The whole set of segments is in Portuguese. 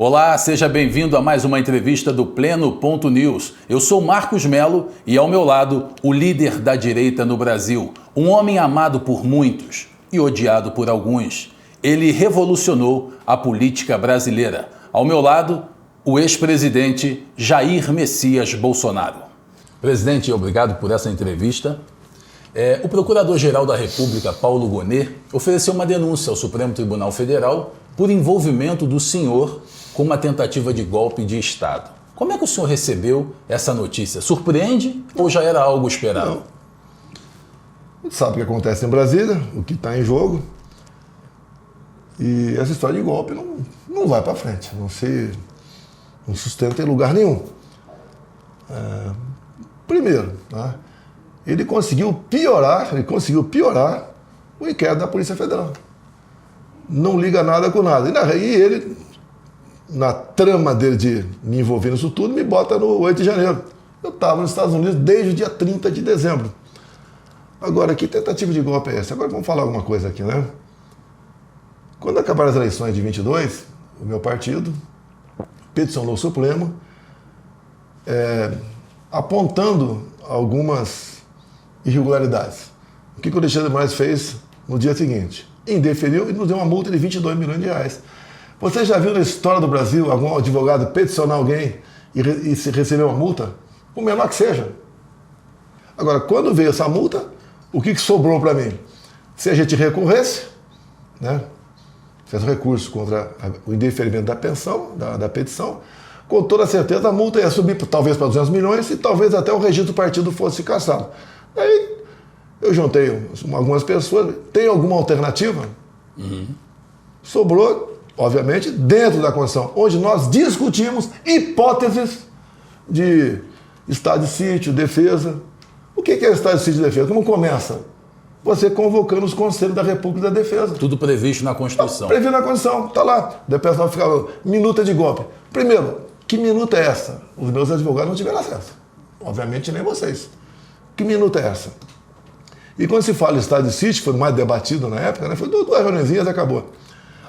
Olá, seja bem-vindo a mais uma entrevista do Pleno.news. Eu sou Marcos Melo e ao meu lado o líder da direita no Brasil, um homem amado por muitos e odiado por alguns. Ele revolucionou a política brasileira. Ao meu lado, o ex-presidente Jair Messias Bolsonaro. Presidente, obrigado por essa entrevista. O Procurador-Geral da República, Paulo Gonet, ofereceu uma denúncia ao Supremo Tribunal Federal por envolvimento do senhor com uma tentativa de golpe de Estado. Como é que o senhor recebeu essa notícia? Surpreende ou já era algo esperado? Não. Sabe o que acontece em Brasília, o que está em jogo. E essa história de golpe não vai para frente, não sustenta em lugar nenhum. Primeiro, tá? Ele conseguiu piorar o inquérito da Polícia Federal. Não liga nada com nada. E ele, na trama dele de me envolver nisso tudo, me bota no 8 de janeiro. Eu estava nos Estados Unidos desde o dia 30 de dezembro. Agora, que tentativa de golpe é essa? Agora vamos falar alguma coisa aqui, né? Quando acabaram as eleições de 22, o meu partido peticionou o Supremo apontando algumas irregularidades. O que o Alexandre de Moraes fez no dia seguinte? Indeferiu e nos deu uma multa de 22 milhões de reais. Você já viu na história do Brasil algum advogado peticionar alguém e receber uma multa? Por menor que seja. Agora, quando veio essa multa, o que sobrou para mim? Se a gente recorresse, né, fez um recurso contra o indeferimento da pensão, da petição, com toda certeza a multa ia subir talvez para 200 milhões e talvez até o registro do partido fosse cassado. Aí eu juntei algumas pessoas, tem alguma alternativa? Sobrou, obviamente, dentro da Constituição, onde nós discutimos hipóteses de estado de sítio, defesa. O que é estado de sítio e defesa? Como começa? Você convocando os Conselhos da República da Defesa. Tudo previsto na Constituição. Previsto na Constituição, está lá. O pessoal ficava, minuta de golpe. Primeiro, que minuta é essa? Os meus advogados não tiveram acesso. Obviamente nem vocês. Que minuta é essa? E quando se fala em estado de sítio, foi mais debatido na época, né? Foi 2 reuniõezinhas e acabou.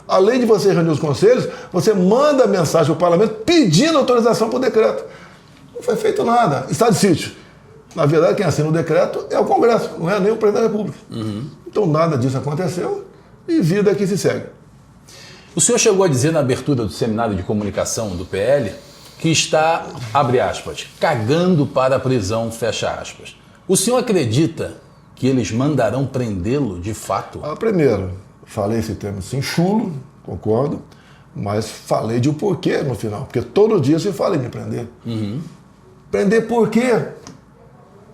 Além de você reunir os conselhos, você manda mensagem ao parlamento pedindo autorização para o decreto. Não foi feito nada. Estado de sítio. Na verdade, quem assina o decreto é o Congresso, não é nem o presidente da República. Então nada disso aconteceu e vida que se segue. O senhor chegou a dizer na abertura do seminário de comunicação do PL que está, abre aspas, cagando para a prisão, fecha aspas. O senhor acredita que eles mandarão prendê-lo de fato? Primeiro, falei esse termo sim, chulo, concordo, mas falei de um porquê no final, porque todo dia se fala em me prender. Prender por quê?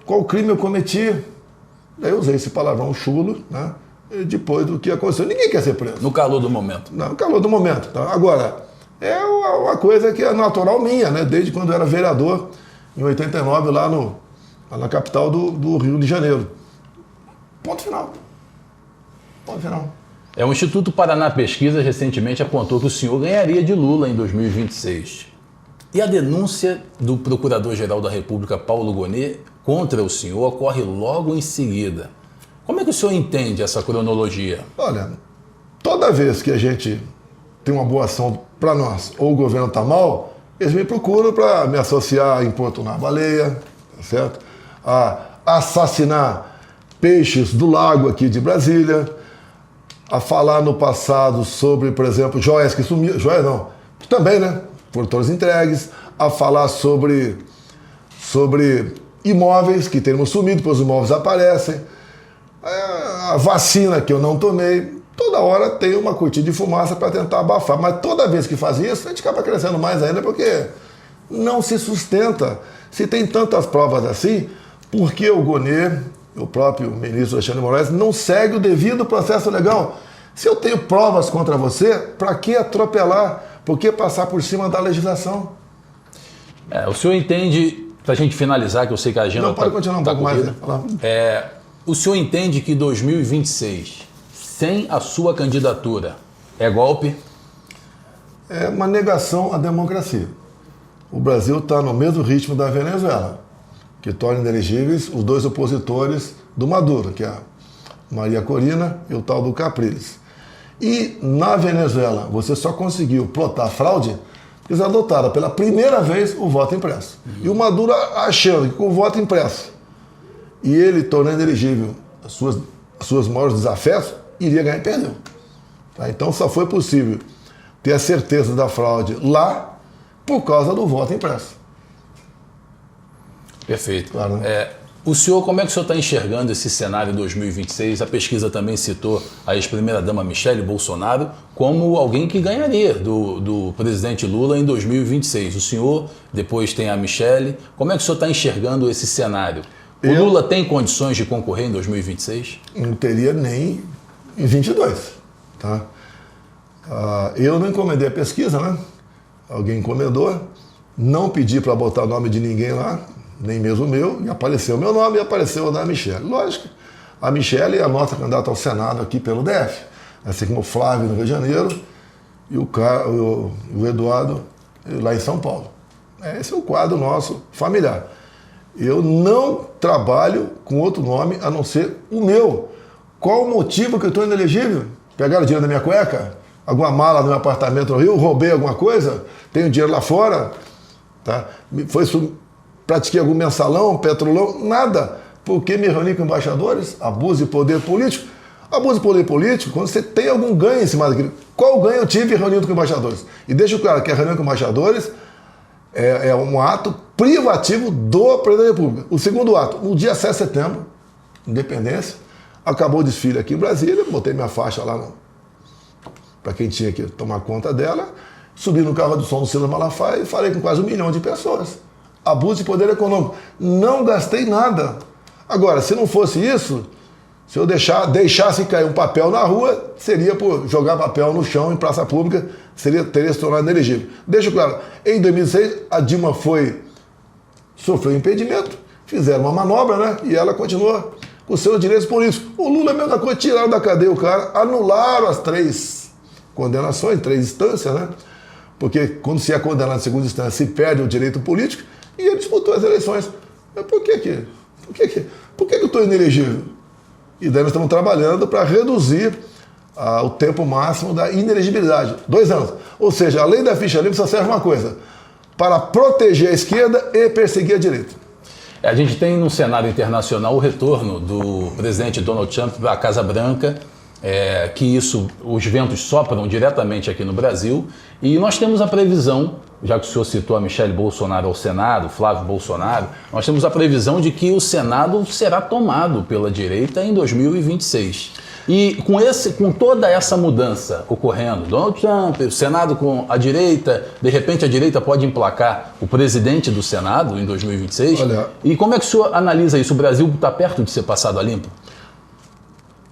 Qual crime eu cometi? Daí eu usei esse palavrão chulo, né? E depois do que aconteceu. Ninguém quer ser preso. No calor do momento. Não, no calor do momento. Tá? Agora, é uma coisa que é natural minha, né? Desde quando eu era vereador, em 89, lá na capital do Rio de Janeiro. Ponto final. Ponto final. O Instituto Paraná Pesquisa recentemente apontou que o senhor ganharia de Lula em 2026. E a denúncia do Procurador-Geral da República, Paulo Gonet, contra o senhor ocorre logo em seguida. Como é que o senhor entende essa cronologia? Olha, toda vez que a gente tem uma boa ação para nós, ou o governo está mal, eles me procuram para me associar a importunar a baleia, tá certo? A assassinar peixes do lago aqui de Brasília, a falar no passado sobre, por exemplo, joias que sumiram, joias não, também, né? Produtores entregues, a falar sobre imóveis que teremos sumido, depois os imóveis aparecem, a vacina que eu não tomei, toda hora tem uma cortina de fumaça para tentar abafar, mas toda vez que faz isso, a gente acaba crescendo mais ainda, porque não se sustenta. Se tem tantas provas assim, por que o Gonet, o próprio ministro Alexandre de Moraes, não segue o devido processo legal? Se eu tenho provas contra você, para que atropelar? Por que passar por cima da legislação? O senhor entende, para a gente finalizar, que eu sei que a agenda não, pode continuar um pouco mais. O senhor entende que 2026, sem a sua candidatura, é golpe? É uma negação à democracia. O Brasil está no mesmo ritmo da Venezuela, que torna inelegíveis os 2 opositores do Maduro, que é a Maria Corina e o tal do Capriles. E na Venezuela, você só conseguiu plotar fraude eles adotaram pela primeira vez o voto impresso. E o Maduro achando que com o voto impresso e ele tornando elegível as suas maiores desafetos, iria ganhar e perdeu. Tá? Então só foi possível ter a certeza da fraude lá por causa do voto impresso. Perfeito. Claro, né? O senhor, como é que o senhor está enxergando esse cenário 2026? A pesquisa também citou a ex-primeira-dama Michele Bolsonaro como alguém que ganharia do presidente Lula em 2026. O senhor, depois tem a Michele. Como é que o senhor está enxergando esse cenário? O Lula tem condições de concorrer em 2026? Não teria nem em 22. Tá? Eu não encomendei a pesquisa, né? Alguém encomendou. Não pedi para botar o nome de ninguém lá, nem mesmo o meu, e apareceu o meu nome e apareceu o da Michele. Lógico, a Michele é a nossa candidata ao Senado aqui pelo DF, assim como o Flávio no Rio de Janeiro e o Eduardo lá em São Paulo. Esse é o quadro nosso familiar. Eu não trabalho com outro nome a não ser o meu. Qual o motivo que eu estou inelegível? Pegaram dinheiro da minha cueca? Alguma mala no meu apartamento no Rio? Roubei alguma coisa? Tenho dinheiro lá fora? Tá? Pratiquei algum mensalão, petrolão? Nada. Porque me reuni com embaixadores? Abuso de poder político? Abuso de poder político quando você tem algum ganho em cima daquilo. Qual ganho eu tive reunindo com embaixadores? E deixa claro que a reunião com embaixadores é um ato privativo do presidente da República. O segundo ato, no dia 7 de setembro, independência, acabou o desfile aqui em Brasília, botei minha faixa lá para quem tinha que tomar conta dela, subi no carro do som do Silas Malafaia e falei com quase 1 milhão de pessoas. Abuso de poder econômico. Não gastei nada. Agora, se não fosse isso, se eu deixasse cair um papel na rua, seria por jogar papel no chão em praça pública, teria se tornado inelegível. Deixo claro, em 2006, a Dilma sofreu impedimento, fizeram uma manobra, né? E ela continua com seus direitos políticos. O Lula é a mesma coisa, tiraram da cadeia o cara, anularam as 3 condenações, 3 instâncias, né? Porque quando se é condenado em segunda instância, se perde o direito político, e ele disputou as eleições. Mas por que eu estou inelegível? E daí nós estamos trabalhando para reduzir o tempo máximo da inelegibilidade. 2 anos. Ou seja, a lei da ficha limpa só serve uma coisa, para proteger a esquerda e perseguir a direita. A gente tem no cenário internacional o retorno do presidente Donald Trump para a Casa Branca, que os ventos sopram diretamente aqui no Brasil, e nós temos a previsão, já que o senhor citou a Michele Bolsonaro ao Senado, Flávio Bolsonaro, nós temos a previsão de que o Senado será tomado pela direita em 2026. E com toda essa mudança ocorrendo, Donald Trump, o Senado com a direita, de repente a direita pode emplacar o presidente do Senado em 2026? Olha, e como é que o senhor analisa isso? O Brasil está perto de ser passado a limpo?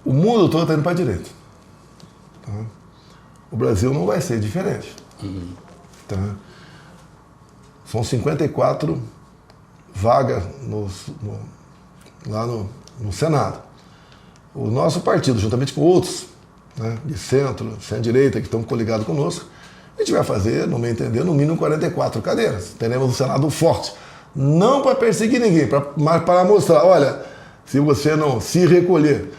O mundo todo está indo para a direita. Tá? O Brasil não vai ser diferente. Tá? São 54 vagas lá no Senado. O nosso partido, juntamente com outros, né, de centro-direita, que estão coligados conosco, a gente vai fazer, no meu entender, no mínimo 44 cadeiras. Teremos um Senado forte. Não para perseguir ninguém, mas para mostrar, olha, se você não se recolher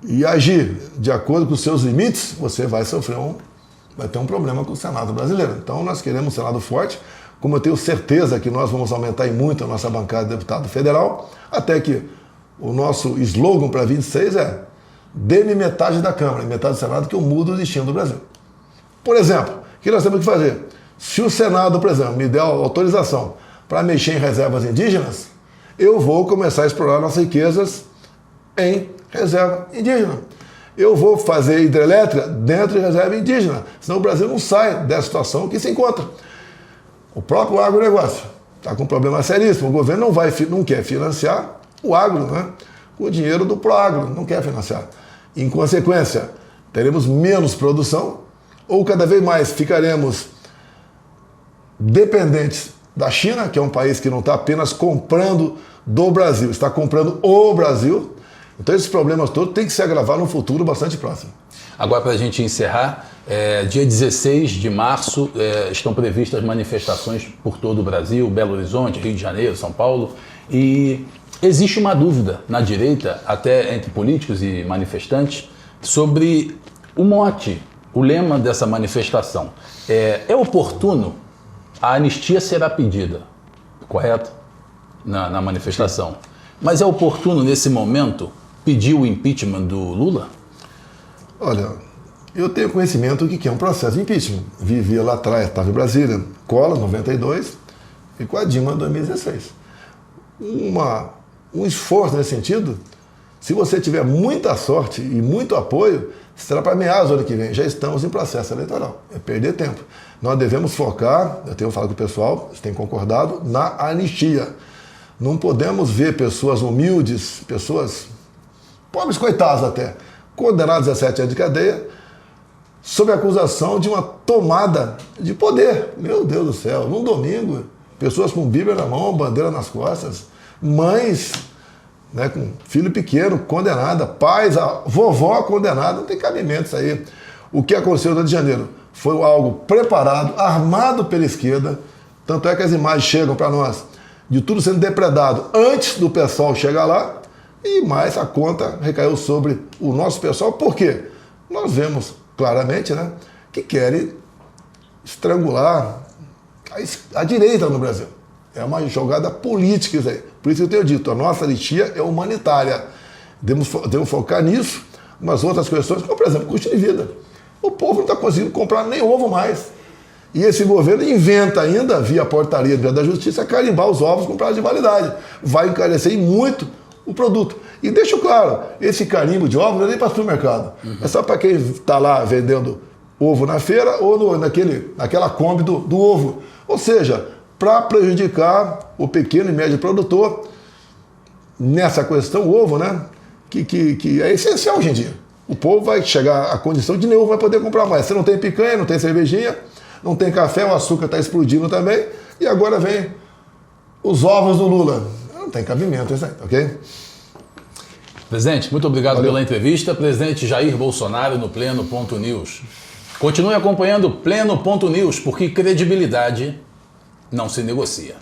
e agir de acordo com os seus limites, você vai ter um problema com o Senado brasileiro. Então nós queremos um Senado forte, como eu tenho certeza que nós vamos aumentar em muito a nossa bancada de deputado federal, até que o nosso slogan para 26 é: dê-me metade da Câmara e metade do Senado que eu mudo o destino do Brasil. Por exemplo, o que nós temos que fazer? Se o Senado, por exemplo, me der autorização para mexer em reservas indígenas, eu vou começar a explorar nossas riquezas em reserva indígena. Eu vou fazer hidrelétrica dentro de reserva indígena, senão o Brasil não sai dessa situação que se encontra. O próprio agronegócio está com um problema seríssimo. O governo não quer financiar o agro, né? O dinheiro do Proagro, não quer financiar. Em consequência, teremos menos produção ou cada vez mais ficaremos dependentes da China, que é um país que não está apenas comprando do Brasil, está comprando o Brasil. Então esses problemas todos têm que se agravar no futuro bastante próximo. Agora, para a gente encerrar, dia 16 de março estão previstas manifestações por todo o Brasil, Belo Horizonte, Rio de Janeiro, São Paulo, e existe uma dúvida na direita, até entre políticos e manifestantes, sobre o mote, o lema dessa manifestação é oportuno, a anistia será pedida, correto? Na manifestação. Mas é oportuno, nesse momento, pedir o impeachment do Lula? Olha, eu tenho conhecimento do que é um processo de impeachment. Vivia lá atrás, estava em Brasília, Collor, 92, e com a Dilma, 2016. Um esforço nesse sentido, se você tiver muita sorte e muito apoio, será para meados do ano que vem. Já estamos em processo eleitoral. É perder tempo. Nós devemos focar, eu tenho falado com o pessoal, vocês têm concordado, na anistia. Não podemos ver pessoas humildes, pessoas pobres, coitadas até, condenadas a 17 anos de cadeia, sob a acusação de uma tomada de poder. Meu Deus do céu, num domingo, pessoas com Bíblia na mão, bandeira nas costas, mães, né, com filho pequeno, condenada, pais, a vovó condenada, não tem cabimento isso aí. O que aconteceu no Rio de Janeiro foi algo preparado, armado pela esquerda, tanto é que as imagens chegam para nós de tudo sendo depredado antes do pessoal chegar lá, e mais a conta recaiu sobre o nosso pessoal, por quê? Nós vemos claramente, né, que querem estrangular a direita no Brasil. É uma jogada política isso aí. Por isso que eu tenho dito, a nossa anistia é humanitária. Devemos focar nisso, umas outras questões, como por exemplo, custo de vida. O povo não está conseguindo comprar nem ovo mais. E esse governo inventa ainda, via portaria da Justiça, carimbar os ovos com prazo de validade. Vai encarecer muito o produto. E deixo claro, esse carimbo de ovos não é nem para supermercado. É só para quem está lá vendendo ovo na feira ou naquela Kombi do ovo. Ou seja, para prejudicar o pequeno e médio produtor nessa questão, o ovo, né? Que é essencial hoje em dia. O povo vai chegar à condição de nenhum vai poder comprar mais. Você não tem picanha, não tem cervejinha, não tem café, o açúcar está explodindo também, e agora vem os ovos do Lula. Não tem cabimento isso aí, ok? Presidente, muito obrigado pela entrevista. Presidente Jair Bolsonaro no Pleno.news. Continue acompanhando o Pleno.news, porque credibilidade não se negocia.